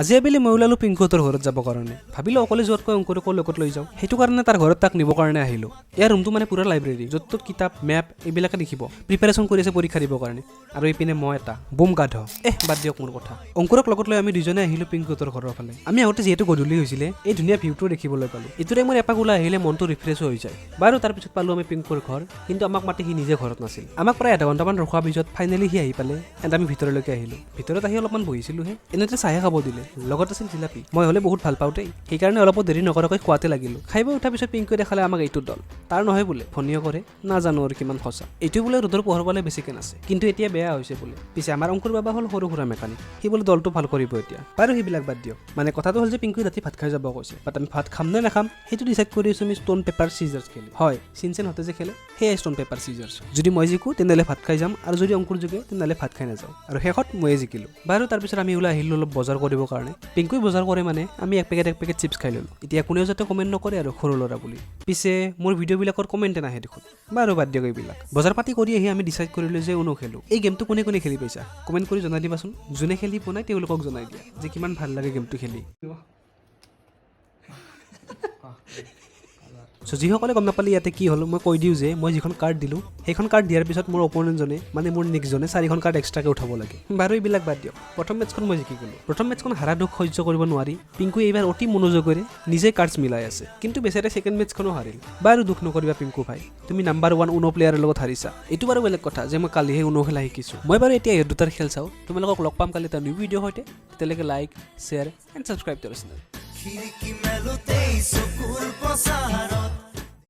আজি আবেলি মই ওলালো পিংকুহঁতৰ ঘৰত যাব কাৰণে ভাবিলো অকলে যোৱাতকৈ অংকুৰকো লগত লৈ যাওঁ সেইটো কাৰণে তাৰ ঘৰত তাক নিবৰ কাৰণে আহিলোঁ ইয়াৰ ৰুমটো মানে পুৰা লাইব্ৰেৰী য'ত ত'ত কিতাপ মেপ এইবিলাকে দেখিব প্ৰিপাৰেশ্যন কৰি আছে পৰীক্ষা দিবৰ কাৰণে আৰু এইপিনে মই এটা বোম গাধ বাদ দিয়ক মোৰ কথা অংকুৰক লগত লৈ আমি দুজনে আহিলোঁ পিংকুহঁতৰ ঘৰৰ ফালে আমি আগতে যিহেতু গধূলি হৈছিলে এই ধুনীয়া ভিউটো দেখিবলৈ পালোঁ এইটোৰে মোৰ এপাক ওলাই আহিলে মনটো ৰিফ্ৰেছ হৈ যায় বাৰু তাৰপিছত পালোঁ আমি পিংকুৰ ঘৰ কিন্তু আমাক মাতি সি নিজে ঘৰত নাছিল আমাক প্ৰায় আধা ঘণ্টামান ৰখোৱাৰ পিছত ফাইনেলি সি আহি পালে এণ্ড আমি ভিতৰলৈকে আহিলোঁ ভিতৰত আহি অলপমান বহিছিলোঁহে এনেতে চাহে খাব দিলে লগত আছিল জিলাপি মই হ'লে বহুত ভাল পাওঁ দেই সেইকাৰণে অলপ দেৰি নকৰাকৈ খোৱাতে লাগিলোঁ খাই উঠাৰ পিছত পিংকুৱে দেখালে আমাক এইটো দল তাৰ নহয় বোলে ফোনিও কৰে নাজানো আৰু কিমান সঁচা এইটো বোলে ৰ'দৰ পোহৰ পালে বেছিকৈ নাছে কিন্তু এতিয়া বেয়া হৈছে বোলে পিছে আমাৰ অংকুৰ বাবা হ'ল সৰু সুৰা মেকানিক সি বোলে দলটো ভাল কৰিব এতিয়া বাৰু সেইবিলাক বাদ দিয়ক মানে কথাটো হ'ল যে পিংকুৱে ৰাতি ভাত খাই যাব কৈছে বাট আমি ভাত খাম নে নাখাম সেইটো ডিচাইড কৰি আছোঁ আমি ষ্ট'ন পেপাৰ চিজাৰ্ছ খেলি হয় চিনচেনহঁতে যে খেলে সেয়াই ষ্ট'ন পেপাৰ চিজাৰ্ছ যদি মই জিকোঁ তেনেহ'লে ভাত খাই যাম আৰু যদি অংকুৰ জিকে তেনেহ'লে ভাত খাই নাযাওঁ আৰু শেষত ময়ে জিকিলোঁ বাৰু তাৰপিছত আমি ওলাই আহিলোঁ অলপ বজাৰ কৰিবৰ কাৰণে পিংকুৱে বজাৰ কৰে মানে আমি এক পেকেট চিপছ খাই ল'লোঁ এতিয়া কোনেও যাতে কমেণ্ট নকৰে আৰু সৰু ল'ৰা বুলি পিছে মোৰ ভিডিঅ'বিলাকৰ কমেণ্টে নাহে দেখোন বাৰু বাদ দিয়ক এইবিলাক বজাৰ পাতি কৰি আহি আমি ডিচাইড কৰিলোঁ যে উনো খেলোঁ এই গেমটো কোনে কোনে খেলি পাইছা কমেণ্ট কৰি জনাই দিবাচোন যোনে খেলি পোৱা নাই তেওঁলোকক জনাই দিয়া যে কিমান ভাল লাগে গেমটো খেলি যিসকলে গম নাপালে ইয়াতে কি হ'ল মই কৈ দিওঁ যে মই যিখন কাৰ্ড দিলোঁ সেইখন কাৰ্ড দিয়াৰ পিছত মোৰ অপনেণ্টজনে মানে মোৰ নেক্সটজনে 4খন কাৰ্ড এক্সট্ৰাকৈ উঠাব লাগে বাৰু এইবিলাক বাদ দিয়ক প্ৰথম মেটচখন মই জিকি গ'লোঁ প্ৰথম মেটচখন হাৰা দুখ সহ্য কৰিব নোৱাৰি পিংকু এইবাৰ অতি মনোযোগেৰে নিজে কাৰ্ডছ মিলাই আছে কিন্তু বেচাৰে ছেকেণ্ড মেটচখনো হাৰিল বাৰু দুখ নকৰিবা পিংকু ভাই তুমি নাম্বাৰ 1 উনো প্লেয়াৰৰ লগত হাৰিছা এইটো বাৰু বেলেগ কথা যে মই কালিহে উনো খেলা শিকিছোঁ মই বাৰু এতিয়া এই দুটাৰ খেল চাওঁ তোমালোকক লগ পাম কালি এটা নিউ ভিডিঅ' সৈতে তেতিয়ালৈকে like share and subscribe to our channel